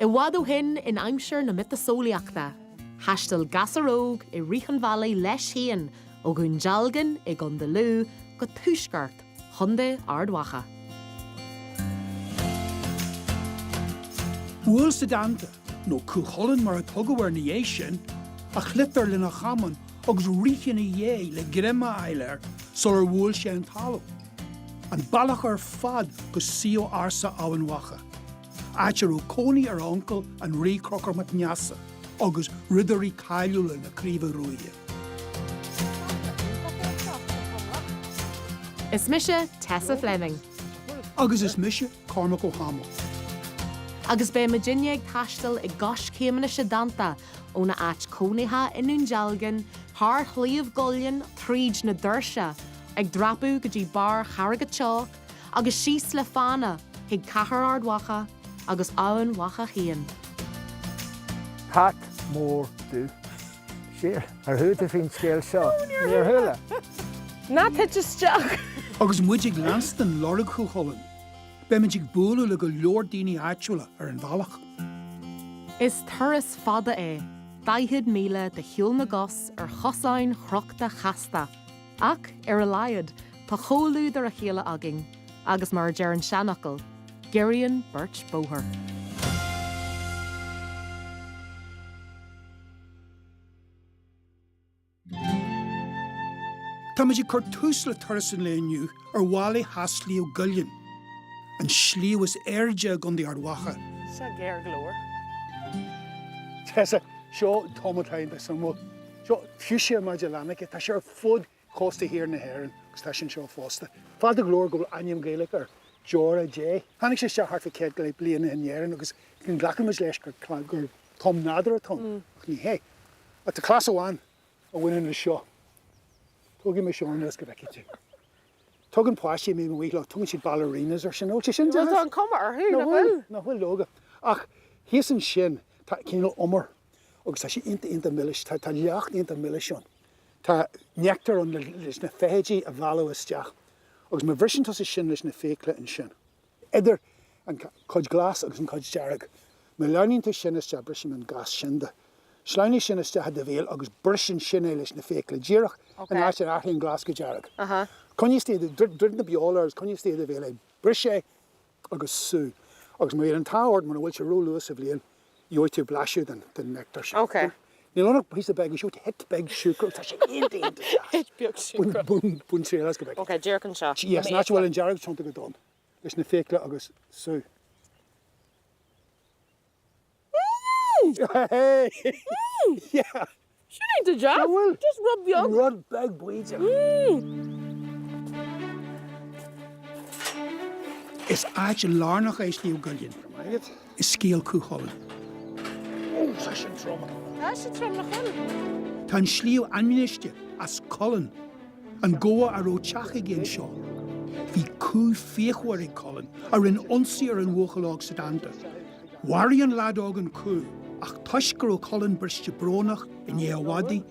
I bhádú hin in aimseir na mitasóliachta. Hastal gasaróg I Riachan Valley leis héan ó gún jalgan I Gundalú go túisgart chunda ardwacha. Bhuail sadanta nó cúcholann mar a tugadhar na dhé sin a chlitar le na chaman agus riachan na dhé le grima eilir solar bhuail sé an talú. An bailach ar fad go sío ársa áhan wacha. Áitir ó cónaí ar uncle an rí Cormac Ó agus ridarí caiiliúla na críomh ruúide. Is mise Tessa Fleming. Agus is mise Cormac Ó. Agus be Virginia ag taistil I gos céimena siadanta ó na áit cónaithe inún jalgan, thar Slieve Gullion tríd na Dorsey ag drapú go dtí bar charagad teach agus síos le fána ag cahar ardwacha agus áhan wacha chéan. Pat mór dú. Sér, ar thuúta fin scéal seo. Níor thula. Na tiisteach. Agus muid ag lanstan lorg cúcholann. Be muid ag búlú le go leor daoine áitiúla ar an bhealach. Is thuras fada é, 200 míle de hiúl na gos ar chosáin chrochta chasta. Ach ar a laiad, tá chólúd ar a chéile agin, agus mar dearan seanachil, Giorraíonn Beirt Bóthar. Tá muid ag chuir tús le turas an léniu ar bhála has Slieve Gullion. An Sliabh is airde gundí ardwacha. Se géir glóir. Tessa, seo tomatáin de samú. Seo fiúise maid leanaice, tá sé ar fud costa hir na haireann, agus tá sin seo fósta. Fad a glóir go aim Gaelic ar Giorraíonn. Hannig sé seo harfa céad go le bliana in dhéireann, agus cin glachan muid leis gur tom nádar atá. Ní hé. At the class amháin a bhaineann na seo. Tugann me seán as go bheice. Tugann páisí mé bhíle, tugann siad ballerinas ar sin ó sin. Well done, Comar, who? Na bhfuil lóga. Ach, hís an sin, tá cíál omar, agus tá sé inta milliis, tá leacht inta milliis sin. Tá neachtar an leis na féidí a bhhealú isteach, agus má bhrisin tá sin leis na fécla an sin. Idir an chuid glas agus an chuid dearag. Má leanínta sin isteach brisin an gas sinda. Sláinní sin isteach de bhéal agus brisin sin leis na fécla díirech an áitir aithíonn glas go dearag. Conní stéad drid na beolars, conní stéad a bhéal brisé agus sú. Agus má an táhard mar bhfuil se róú a bblion, iúirú blaisiú den nectar sin. Okay. Ní lánach pí a bag siút het bag siúcro, tá sé inta. Het beag siúcro. Bún tréalas go bag. Okay, dearcan seo. Yes, ná bhfuil an dearag tronta go dón. Leis na fécla agus sú. Hey! Yeah. She ain't the job. Well, just rub the other. Rud bag buide. Is áit lárnach é Slieve Gullion. Is scéal cúcholann. Tá sin troma. Tá sé trom na chuil. Tá an Sliabh anminiiste as Cullen an ggóa ar ó teach géin seo. Bhí cú féchhar ag Cullen ar in ionsaí ar an bhuachalág sadanta. Warí an ládóg an cú, ach tuisgur ó Cullen briste brónach in éhhadaí,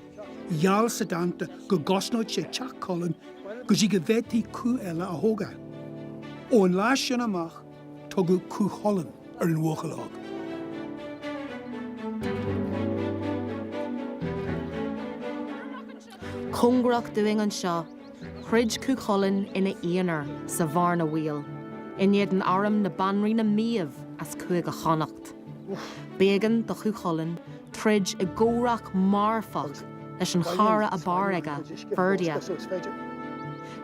gheall sadanta go gosnóid sé teach Cullen go dtí go bheití cú eile a thóga. Ó an lá sin amach tugadh cú Cullen ar an bhuachalág. Congrach doing an seo, chrid cúcholann ina íonar sa bhar na bhíal. Iniad an arm na banrí na míamh as chuig a chonacht. Bégan do cúcholann, trid I ggórach marfach leis an chara a bar aige, Verdia.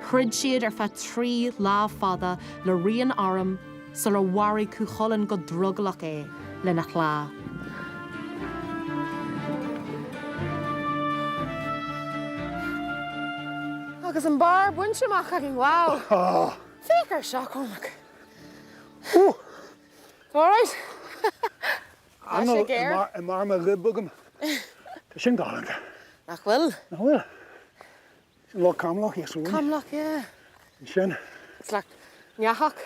Chrid siad ar fa trí lá fada le rion arm sa le warí cúcholann go druglach é le na chlá. Agus an bar buintseach agin, wow. Fécar seo, Cormac. All right? Anna, a marma ribugam. Tá sin gáland. Nach bhfuil. Na bhfuil. Sin lá camlach, yes, bhfuil. Camlach, yeah. Sin. It's like neachach.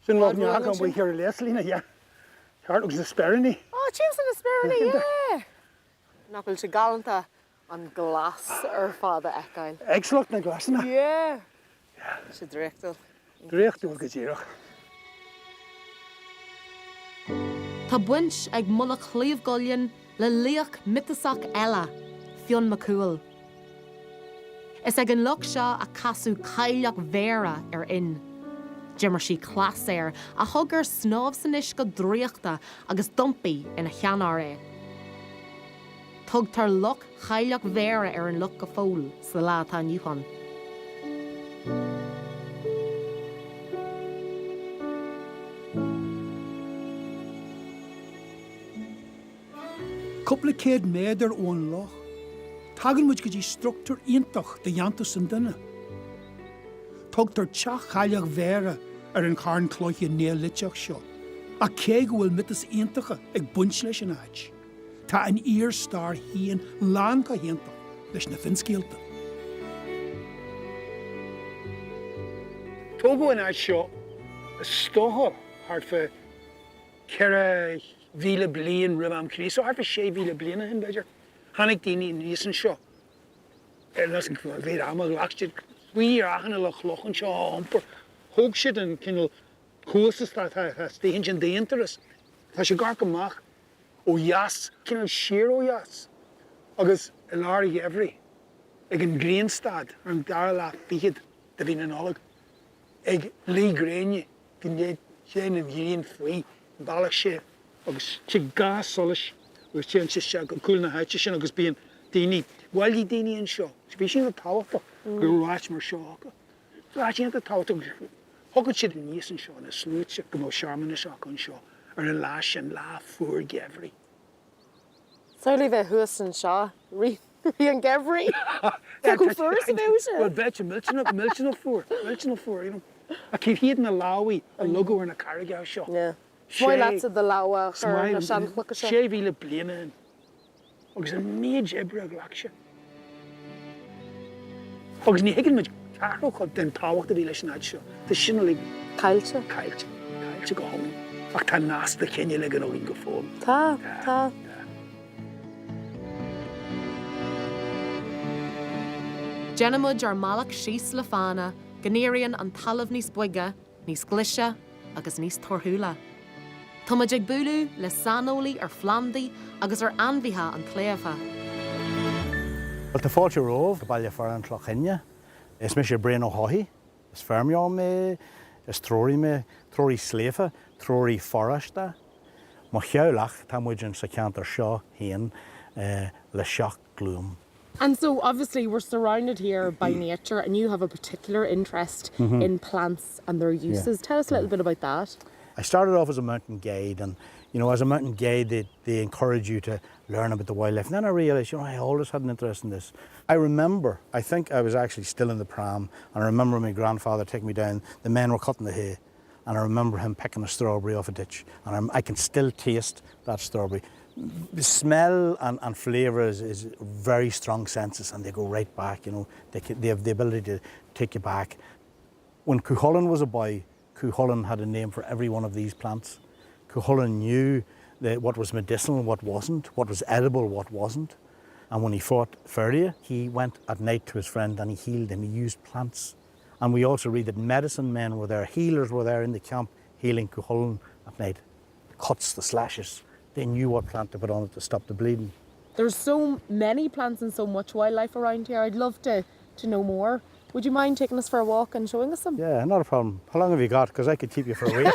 Sin lá neach an bhfuil here leslína, yeah. Thart agus na sperrini. Oh, cheers in the spirit, yeah. Nach bhfuil se galanta an glas ar fada eáil. Excellent na glasna. Yeah. Se dréachtal. Dréachtú go ddíireach. Tá Tá buint ag Mhullach Slieve Gullion le líoch mitasach eile fion macúil. Is ag an luch seo a casú caileach mhéara in. Jimmer sí clas a thugur snáb san is go dríochta agus dumpaí ina cheannar é. Tugtar luch caileach mhéara an luch go fól sa lá tá nniuchan. Couple céad méadar ón loch. Tagann muid go dtí struchtúr iontach de dheantas san duine. Tugtar teach chaileach mhéara an cairn cloiche néaliteach seo. A cé go bhfuil mitas iontacha ag buint leis an áid. Tá an ír star híon lán go héantach leis na finscéalta. Tógó in áid seo a stóthar ar fa ceithre mhíle bliain ribh am cní, so ar fa 6 mhíle bliana hin beidir. Hannig daoine níos an seo. Las an bhéad amach leachstead cuí achanna le chlochan seo ampur. Thóg siad an cinnal cúsas tá stéann sin déantaras. Tá sé gar amach ó dheas, cinnal siar ó dheas. Agus i lár dheimhrí ag an Greenstad ar an dara lá fiad de bhín an olag. Ag lí gréine gin dé sé an dhéon faoi bailach sé agus si gás solis agus sé an se go cúilna háite sin agus bíon daoine bhhailí daoine an seo. Bhí sin táhachta gur ráit mar seo acha. Ráit an táhachta thugad siad an níos an seo na slúite go mó seamanna seo an seo ar an lá sin lá fuair gheimhrí. Soirlí bheith thuas an seo rí an gheimhrí? Tá go furas a bheith se? Well, beitte miltin ó fuair, you know. A cíb hiad na láí a logo ar na carrigeá seo. Smáil leat a de láha chur na seanbhealach seo. 6 mhíle bliana in. Agus an méid ebre a ghlach se. Agus ní higann muid tarthócha den táhachta bhí leis an áid seo. Tá sinna le Cailte? Cailte go homlan. Ach tá násta cenne le an óín go fóil. Tá. Genimid ar malach síos le fána, gnéiríonn an talamh níos buige, níos gluise agus níos torthúla. Táid ag buú le sanolaí ar Flandaí agus ar anmhíthe an cléamha. Well, tá fáilte rómh go bailile fear an Cullyhanna. Is mis sé Brean Ó hÁdhmaill, is fearmán mé, is tróirí mé, tróirí Sliabh, tróirí fhoráiste. Má cheadhlach tá muid an sa ceantar seo haon le seach glúm. And so obviously we're surrounded here by nature and you have a particular interest in plants and their uses. Tell us a little bit about that. I started off as a mountain guide and, you know, as a mountain guide they encourage you to learn about the wildlife. And then I realised, you know, I always had an interest in this. I think I was actually still in the pram and I remember my grandfather taking me down, the men were cutting the hay and I remember him picking a strawberry off a ditch and I can still taste that strawberry. The smell and flavour is very strong senses and they go right back, you know. They have the ability to take you back. When Cuillinn was a boy, Cuillinn had a name for every one of these plants. Cuillinn knew what was medicinal, what wasn't, what was edible, what wasn't. And when he fought Ferdia, he went at night to his friend and he healed him. He used plants. And we also read that medicine men were there, healers were there in the camp healing Cuillinn at night. The cuts, the slashes. They knew what plant to put on it to stop the bleeding. There's so many plants and so much wildlife around here. I'd love to know more. Would you mind taking us for a walk and showing us some? Yeah, not a problem. How long have you got? Because I could keep you for a week.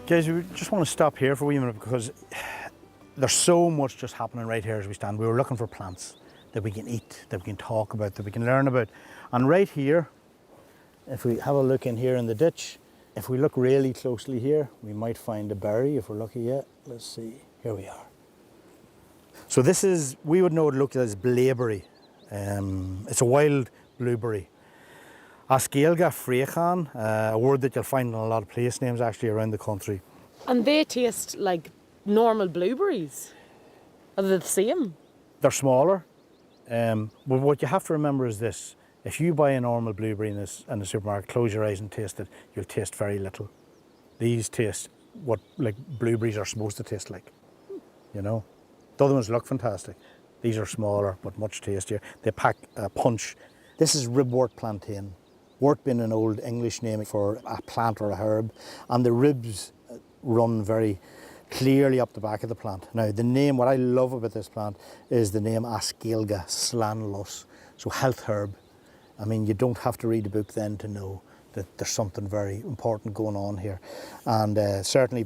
Guys, we just want to stop here for a wee minute because there's so much just happening right here as we stand. We were looking for plants that we can eat, that we can talk about, that we can learn about. And right here, if we have a look in here in the ditch, if we look really closely here, we might find a berry if we're lucky yet. Let's see, here we are. So this is, we would know it looked as blaeberry. It's a wild blueberry. Ascailga freachan, a word that you'll find in a lot of place names actually around the country. And they taste like normal blueberries? Are they the same? They're smaller, but what you have to remember is this. If you buy a normal blueberry in the supermarket, close your eyes and taste it, you'll taste very little. These taste what like blueberries are supposed to taste like, you know? The other ones look fantastic. These are smaller, but much tastier. They pack a punch. This is ribwort plantain. Wort being an old English name for a plant or a herb. And the ribs run very clearly up the back of the plant. Now, the name, what I love about this plant is the name Ascéalga slanlos, so health herb. I mean, you don't have to read the book then to know that there's something very important going on here. And certainly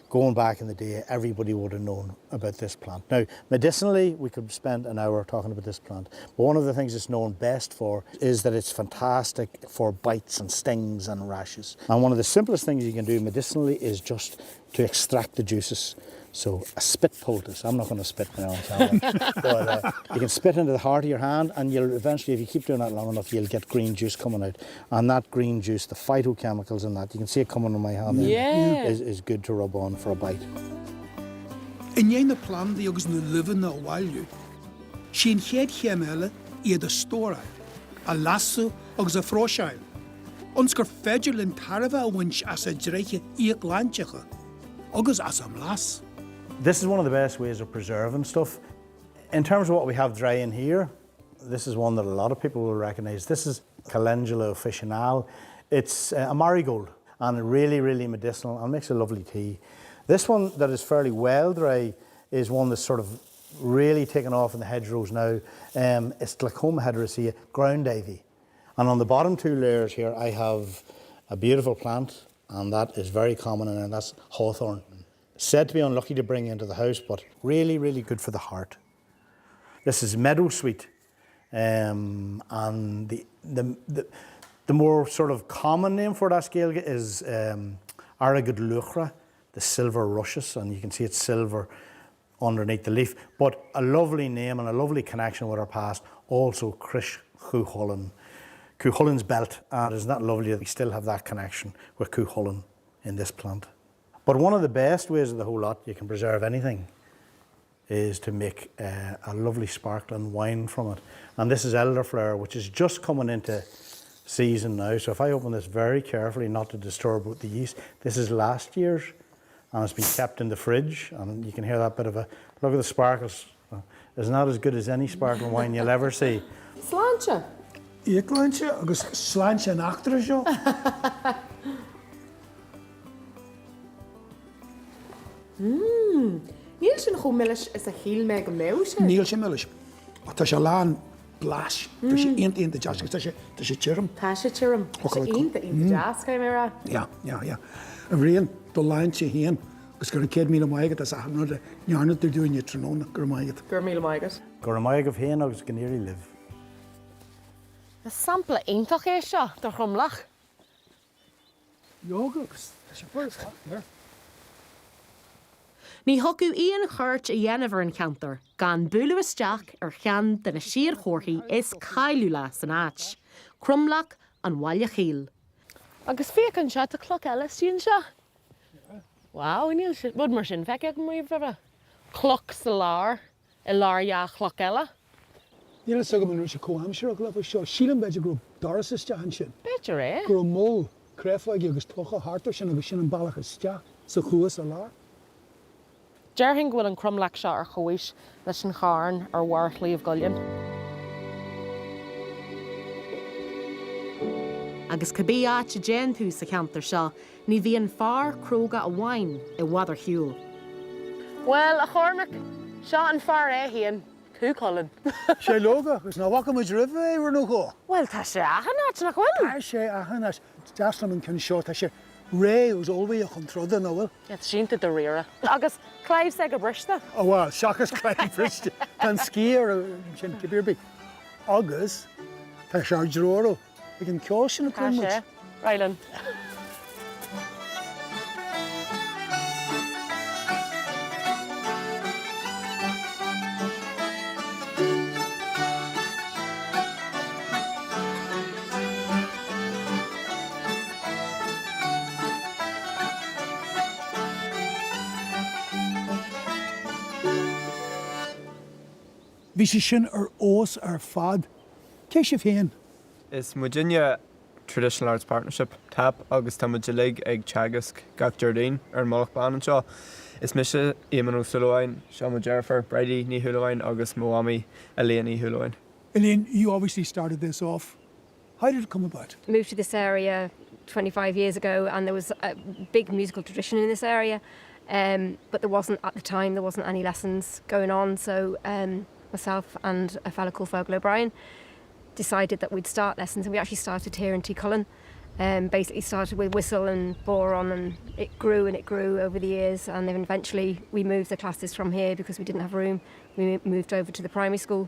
going back in the day, everybody would have known about this plant. Now, medicinally, we could spend an hour talking about this plant, but one of the things it's known best for is that it's fantastic for bites and stings and rashes. And one of the simplest things you can do medicinally is just to extract the juices. So a spit poultice, I'm not going to spit now, but you can spit into the heart of your hand, and you'll eventually, if you keep doing that long enough, you'll get green juice coming out. And that green juice, the phytochemicals in that, you can see it coming on my hand there, is good to rub on for a bite. In dhéana plan the agus na living na bhhailú, sin chéad chéimeile iad a stóra, a lasú agus a phróiseáil. Ons gur féidir linn tarbh a bhaint as a dreiche íoc lantecha, agus as a mlas. This is one of the best ways of preserving stuff. In terms of what we have dry in here, this is one that a lot of people will recognise. This is Calendula officinale. It's a marigold and really, really medicinal and makes a lovely tea. This one that is fairly well dry is one that's sort of really taken off in the hedgerows now. It's Glaucoma heteracea, ground ivy. And on the bottom two layers here, I have a beautiful plant, and that is very common, and that's hawthorn. Said to be unlucky to bring into the house, but really, really good for the heart. This is meadowsweet, and the more sort of common name for that Ascéalga is Aragad luchra, the silver rushes, and you can see it's silver underneath the leaf. But a lovely name and a lovely connection with our past, also cCuillinn, Cuchullinn's belt, and isn't that lovely that we still have that connection with Cuchulainn in this plant. But one of the best ways of the whole lot you can preserve anything is to make a lovely sparkling wine from it. And this is elderflower, which is just coming into season now. So if I open this very carefully, not to disturb the yeast, this is last year's, and it's been kept in the fridge, and you can hear that bit of a, look at the sparkles. It's not as good as any sparkling wine you'll ever see. Sláinte. Íoc lanse agus sláinte nachtar seo. Níl sin hÁdhmaill is a híl me go mé sin. Níl sé milliis. Tá sé lán blas. Tá sé inta jazz, tá sé tírim. Tá sé tírim. Tá sé inta jazz cai mé ra. Ja. A bhríon do láin sé héan, agus gur 100 míle maigad as a hanú nearna tar dúine tróna gur maigad. Gur míle maigad. Gur maigad héan agus go nearly live. Na sampla intach é seo do Mhullach. Jogus, tá sé first. Ní hocu íon chuirt a dhéanamh an ceantar, gan bualadh isteach chean den na siadchomharthaí is caiiliúla san áit. Crumlach an bhaile chill. Agus fécinn seo a cloc eile síon seo. Wow, níl sin bud mar sin feice go mhuoibh bheith. Cloc sa lár, I lár ja cloc eile. Níl so go man sé comhamsir go le seo sílan beidir go Dorsey steach an sin. Beidir é. Gur mó crefaig agus tocha hartar sin agus sin an bailach isteach sa chuas a lár. Dearthain bhfuil an crumlach seo ar chois leis an charn ar bhhar Slieve Gullion. Agus cabbí áit a déan tú sa ceantar seo, ní bhíon fearr cróga a bhain I bhádar hiúil. Well, a Cormac, seo an fearr é híon, cCuillinn. Sé loga, gus ná bhacha muid ribh éhar nó go. Well, tá sé achanát nach bhfuil. Tá sé achanas, deaslam an cyn seo, tá sé ré ús olbhí a chun troda nó bhfuil. It's sínta do riara. Agus Clive sa go brista. Ó bhil, seachas cléim friste, tan cí ar sin cibírbí. Agus, tá sé ar dróra, ag an ceol sin a Tá clúmid. sé. Rylan. Bhí sé sin ar ós ar fad. Cé sé féin? Is Virginia Traditional Arts Partnership tap agus támuid lig ag teagasc gach Giorraíonn Mhullach Bán anseo. Is mise éman ó Sulháin, Sean Jennifer, Brady ní Húlaháin agus Moami Elaine ní Húlaháin. Elaine, you obviously started this off. How did it come about? Moved to this area 25 years ago, and there was a big musical tradition in this area, but there wasn't any lessons going on, so myself and a fellow called Foghlaimíonn O'Brien decided that we'd start lessons, and we actually started here in Tugann. Basically started with whistle and boron, and it grew over the years, and then eventually we moved the classes from here because we didn't have room. We moved over to the primary school.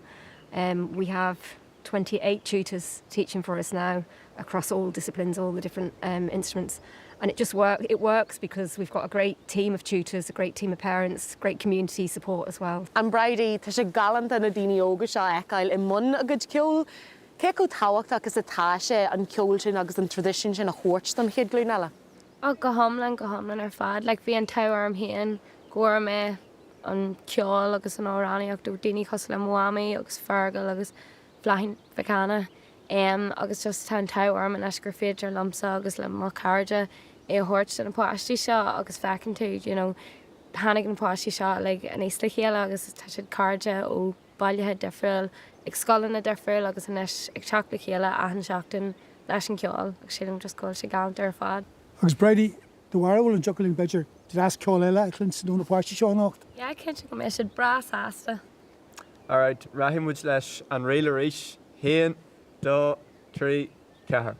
We have 28 tutors teaching for us now across all disciplines, all the different instruments, and it works because we've got a great team of tutors, a great team of parents, great community support as well. An Brady, tá sé galant an a daoine óga seo eáil I mun a good ceol. Cé go táhacht agus a táise an ceol sin agus an tradition sin a chóirt don chéad glún eile? Go homlan ar fad, like bhí an táharm héan, gcuir me an ceol agus an óránaíocht do daoine cos le Moami agus Fergal agus Flahin Facana, agus just tá an táharm an eisgur féidir lomsa agus le má carde é chóirt an páistí seo agus fecinn tú, you know, hánig an páistí seo like an éiste chéile agus tá siad carde ó bailithe defriúil ag scolanna defriúil agus an eis ag teach le chéile a an seachtain leis an ceol agus siad an just gáil sé galant ar fad. Agus Brady, the warhol and juggling bedger, did ask Ceol Ella, Clinton, don't know why she showing off. Yeah, I can't go siad bras asta. All right, Rahim would leis an réile ríis, héan, dó, trí, cethar.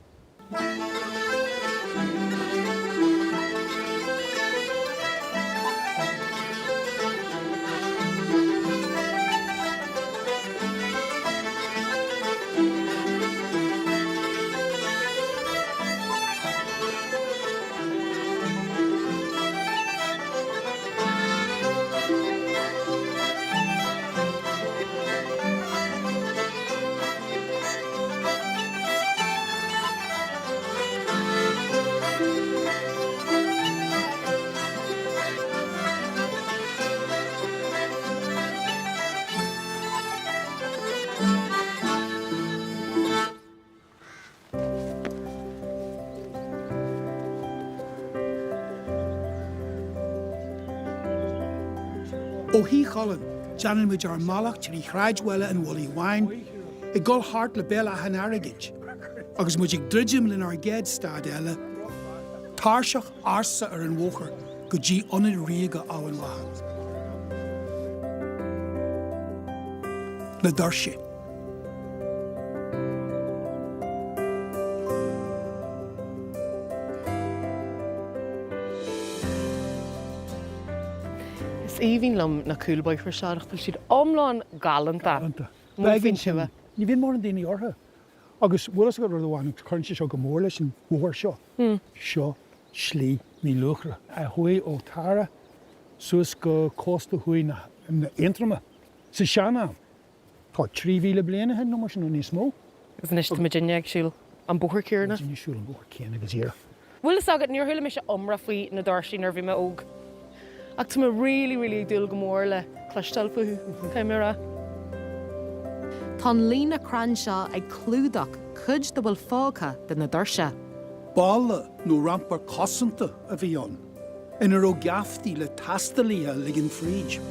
Ó hí Colin, Janan muid ar Mhullach trí chráidhile an Mullaghbawn, I gol hart le bella han arigid. Agus muid ag dridjim lin ar géad stad eile, táirseach ársa ar an bhóchar go dtí ionad riaga á an wahan. Le Dorsey. Even lum na coolboy for seach but she'd omlán galanta. Begin siwa. Ní bhíonn mór an daoine ortha. Agus bhualas go rud amháin chuirn sé seo go mór leis an mhuar seo. Seo slí ní luachra. A thuí ó tara suas go cósta thuí na intrama. Sa seanam. Tá 3,000 bliana hen nó mar sin níos mó. Is an isiste Virginia ag siúil an bóthar céarna. Virginia siúil an bóthar céarna agus íar. Bhualas agad níor thuile me se omra faoi na Dorsey nar bhí me óg. Ach tá really dúil go mór le cloisteáil faú céimara. Tá lína cran seo ag clúdach chuid do bhfuil fágtha den na Dorsey. Bála nó rampar cosanta a bhí ann. Inar ó gaftí le tastalíthe ligin fríd.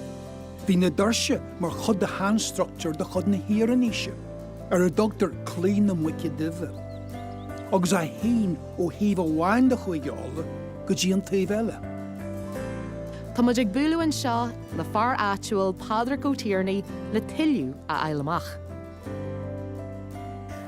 Bhí na Dorsey mar chud de handstructure de chud na híraníise ar a dogtar clín na muice duine. Agus a hín ó híomh amháin de chuige ála go dtí an taobh eile. Tá muid ag buúlainn seo le fear áitiúil Pádraig Ó Tierney le tuiliú a eileamach.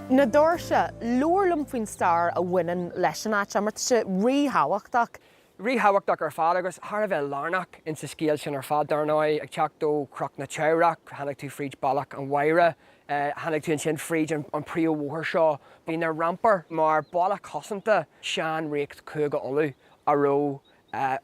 Na Dorsey, luirlumm faoin star a bhaineann leis an áit mar se ríthabhachtach. Ríthabhachtach ar fad agus thar a bheith lárnach in sa scéal sin ar fad darnáid ag teach dó croch na teamhreaach, tháinig tú fríd bailach an mhaire, tháinig tú an sin fríd an príomh mhuar seo. Bhí na rampar mar bailach cosanta sean réacht cúga olú a ró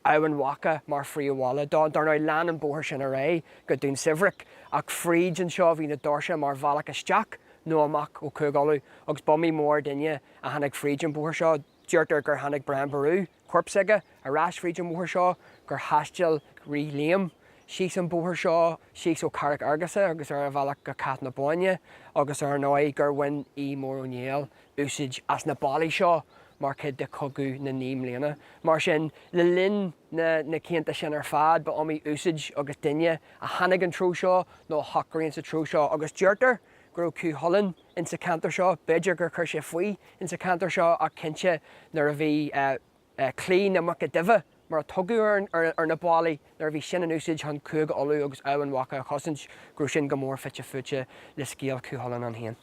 Owen Waka mar fríomhála darnáid lean an bóthar sin a ré go dún sibhric ach fríd an seo bhí na Dorsey mar bhealach isteach nó amach ó cúgáú agus bomí mór duine a tháinig fríd an bóthar seo dúirtar gur tháinig brean barú cuirpsaige a rás fríd an bóthar seo gur haisteal rí líam She's an Bóthar seo, she's ó Cormac Ó agus bhealach go cat na Báine, agus nói gur win mór O'Neill, úsid as na bálaí seo, mar cid de cogu na níam léana. Mar sin le linn na cinnta sin fad, ba amí úsid agus duine a hanig an trú seo, nó hacraíonn sa trú seo, agus dúirtar gur cútholainn in sa cantar seo, beidir gur chuir sé faoi in sa cantar seo a cinse nar a bhí clí na mucha duibh, mar a tugu ar na bálaí nar a bhí sin an úsid an cúig olú agus abhainn wacha a chosint gur sin go mór fitte fute le scéal cútholainn an haon.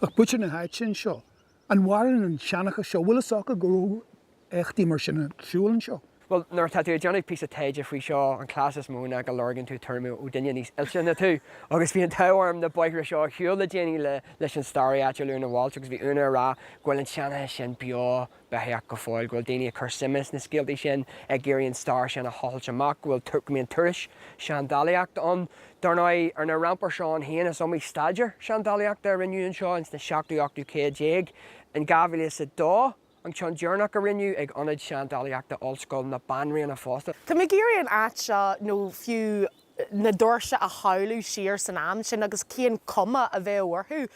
Ach butcher na heid sin seo. An warin an seannacha seo, bhfuil socha go echtí mar sin an siúlann seo. Well, nuair tá tú Johnny pí a taide faoi seo an classes múna go lorgan tú termú ó duine níos ilse na tú. Agus bhí an táharm na Bóthar seo chiúil le déanaí leis an starí áitiúil na bháilte agus bhí úna rá ghfuil an seanna sin beo betheach go fáil, ghfuil daoine a chur simas na scéaltaí sin ag géirí an star sin a háilte amach, ghfuil turcmíon tuiris seandálaíocht an. Darná ar na rampar seo an haon is omí staidir seandálaíocht ar rinneú an seo ins na 7-8 an gabhaile sa dó. An Sean Journach a rinneú ag anid seandálaíocht a Ollscoil na banraí na fásta. Tá mé géirí an áit seo nó fiú na Dorsey a hailú siar san am sin agus cían cuma a bheith orthú.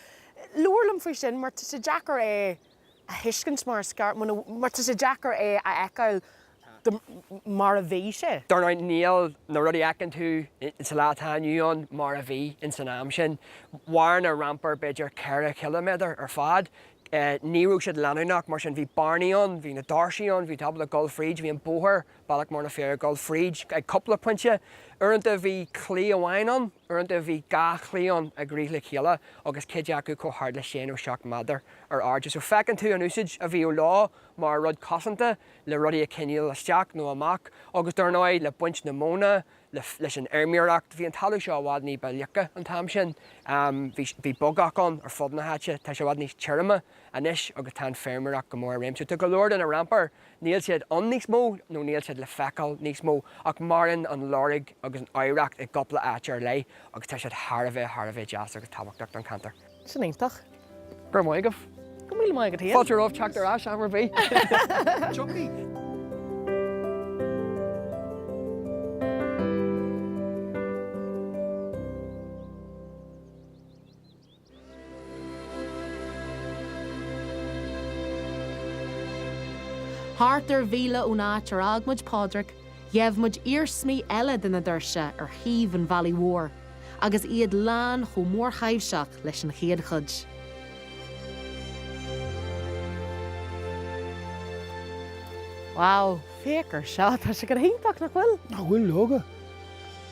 Luirlam faoi sin mar tá sé deacar a hiiscint mar scar mar tá sé deacar a eáil mar a bhí sé. Darná níl na rudí ecan tú in sa látáinúón mar a bhí in san am sin. War na rampar beidir 4 kilometer ar fad. Níú siad leanúnach mar sin bhí Barnaíonn, bhí na Dorseyón, bhí tabla Golfríd, bhí an Bóthar, bailach mar na féar Golfríd, ag coppla pointe. Uanta bhí clí amháinan, uanta bhí ga clíon a grí le chéile, agus céide acu chomhthart le sin ó seach madar ar ardja. So fecinn tú an úsid a bhí ó lá mar rud cosanta le rudí a cinneal isteach nó amach, agus darnáid le buint na móna, leis an airmíoracht, bhí an talú seo bhád ní bailiacha an tam sin. Bhí bogachán ar fud na háite, tá sé bhád níos teirime anis agus tá féirmeach go mór réimse. Tá go leir an a rampar, níl siad an níos mó, nó níl siad le feicáil níos mó, ach marin an lárig agus an áireacht ag gopla áte ar lei, agus tá siad thar a bheith jazz agus tábhachtach an cantar. Sin éintach. Gur maigah. Go míle maigad hí. Fáilte roh teachtar ás amar bhí. Chucky. Thart ar bhíle ón áit ar agmuid Pádraig, dheimhmuid iarsmí eile den na Dorsey ar thiomh an Valley War, agus iad lán chomh mór haimhseach leis an chéad chuid. Wow, fécar seo, tá sé go híntaach na chfuil. Na bhfuil loga.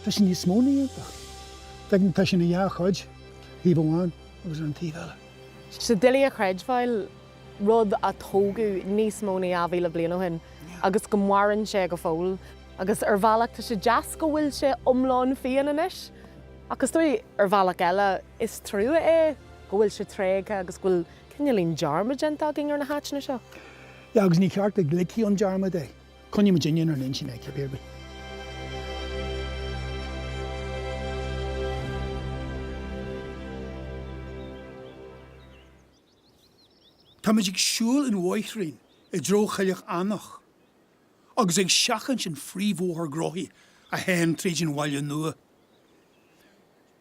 Tá sin níos móna íontach. Tá sin na dheach chuid, hí bháin agus an tíhile. Sa duine a chreidmhail rud a tógu níos móna a bhíle bliana ó hin, agus go mharann sé go fóil, agus ar bhealach tá sé jazz go bhfuil sé omláin fian inis. Agus dúi ar bhealach eile is trú go bhfuil sé tréige agus bhfuil cinelín dearma genta ging ar na háitna seo. Ja, agus ní ceart ag glicí an dearma dé. Conne ma dine ar sin ag cebéirbe. Tá muid ag siúil in Bhóithrín I dro chailech annach. Agus ag seachan sin phríomhóthar grothí a hen trídin bhaile nua.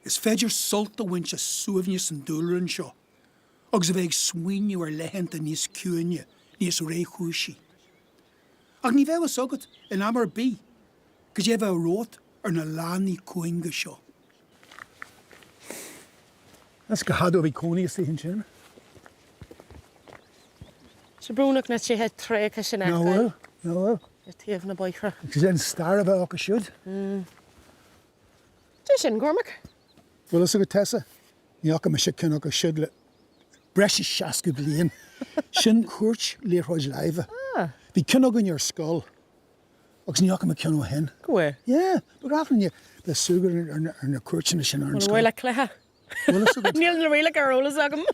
Is féidir sult a bhaint a suamhne san dúlaran seo, agus a bheith smuoinniú ar lehananta níos cuaine, níos réchúisí. Ach ní bheith was agad in amar bí, gus é bheith rót ar na lánaí cuainga seo. That's go hadó bhí cónaí is hin sin. Se brúnach na sé het trécha sin No well, no well. Tíomh na boithre. Gus é an star a bheith a siúd. Dé sin, Cormac? Well, is a go Tessa. Ní acha me se cinach a siúd le breis 60 bliain. Sin cuairt léirthid leive. Bhí cinach in your skull. Agus ní acha me cinach hen. Go é? Yeah, but often you le sugar ar na cuairt sin ar an skull. Bhfuil le cléthe. Well, is a good. Níl na réile arolalas agam.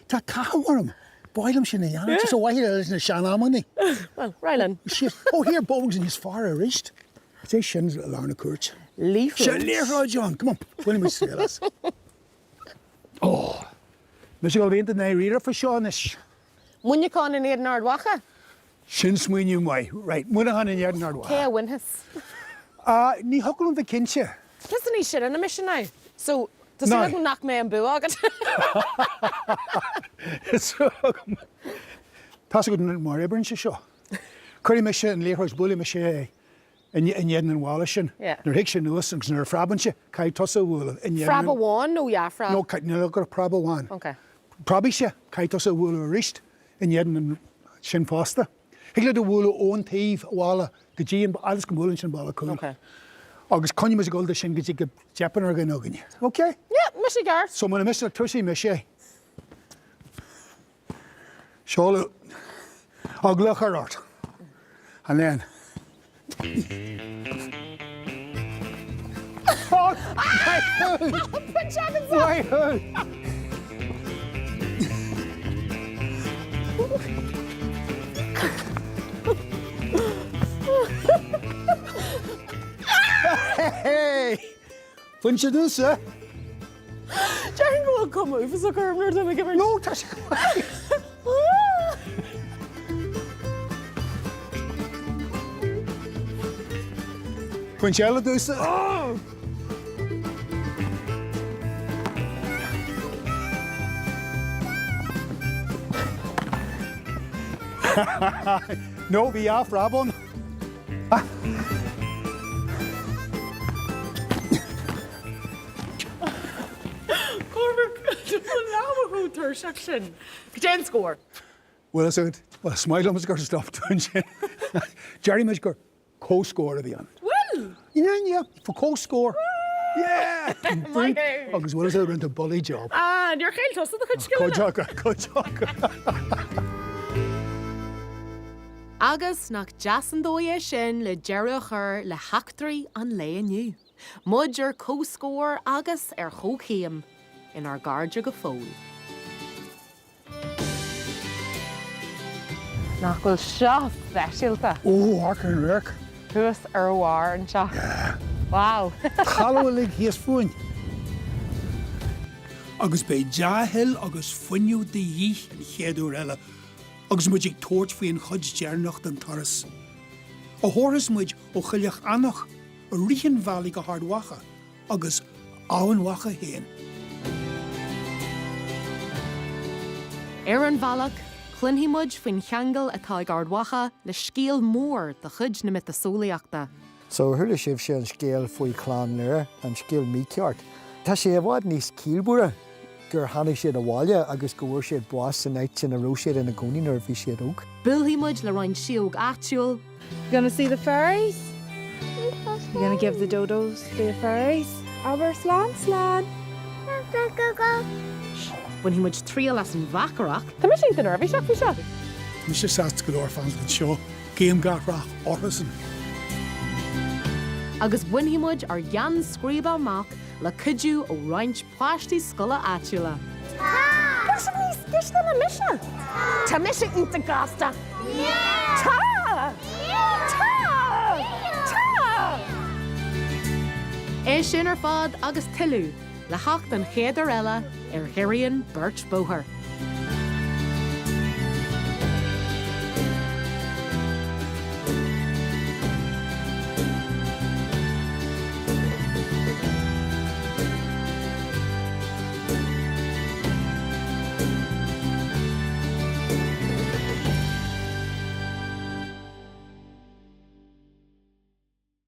Tá cahawarm. Boilem sin na yana. Just a wahile is na shanamani. Well, Rylan. Shit. Oh, here bones in his far a wrist. Say shins along the court. Leaf. Shit, leaf, John. Come on. When we see us. Oh. Mr. Galvin, didn't I read it for Seanish? When you can in here Nardwacha? Shins when you way. Right. When I in here Nardwacha. Kea Winhas. Ni huckle the kinche. Listen ní sin na mission now. So, does No. it go knock me and boo agad? Tá go mar ibrin se seo. Cuirí me sé an léhras bula me sé in jeden an bhála sin. Yeah. Nar hiic sin nuas agus nar fraban se cai tosa bhúla in Frab a one? No, yeah, frab. No, cai níl gur praba bháin. Okay. Probably se cai tosa bhúla a rist in jeden an sin fásta. Higle do bhúla ón taobh bhála go dtíon alles go bhúlann sin bála cúil. Okay. Agus conne me golda sin go dtí go jeapan ar gan agan. Okay? Yeah, Mr. Garth. So man mis tusaí me sé. Seála aglach ar ort. And then Hey! Fun se dus, hè? Jerry will come over so Cormac to make it. No, that's Fun se dus, hè? No, vi af, Rabon. Cormac, section. Jen score. Well, I said, well, smile on got to stop doing shit. Jerry must go co-score of the end. Well. Yeah, for co-score. Yeah. My God. Agus well as I went a bully job. Ah, and you're kind of the good Agus nach jasan dói sin le Jerry chur le hactrí an lé aniu. Mudger co-score agus chóchéim in our garja go fól. Nach bhfuil seo speisialta. Oh, harken work. Thuas war an seo. Wow. Halloween he's fun. Agus bei jahil agus funniu de yi an chéadú eile, agus muid ag toort faoin chud dearnacht an taras. A hóras muid ó chuileach annach a richen valley go hard wacha, agus áhan wacha héin. Ar an bhealach, clunhí muid faoin cheangal atá ag ardhacha le scíal mór de chuid na mit a sólaíochta. So thuair sibh sé an scéal faoi chlán nuair an scéal míceart. Tá sé bhád níos cílbúra gur tháinig siad a bháile agus go bhfuair siad buas san áit sin a ró siad in a gcónaí nuair bhí siad óg. Bilhí muid le roinn siog actual. Gonna see the fairies? You're gonna give the dodos to the fairies? Aber slan. When he muid tríal as an bhacarach. Tá mis sin nervhí seach fao seo. Mis sé sast go leor fans go seo, géim garrach orthasan. Agus buinhí muid ar Jan scríba amach le cuidú ó roinnt pláistí scola áitiúla. Dis na mise? Tá mise ínta gasta? Tá! É sin ar fád agus tiú le hacht an chéadar eile ar Giorraíonn Beirt Bóthar.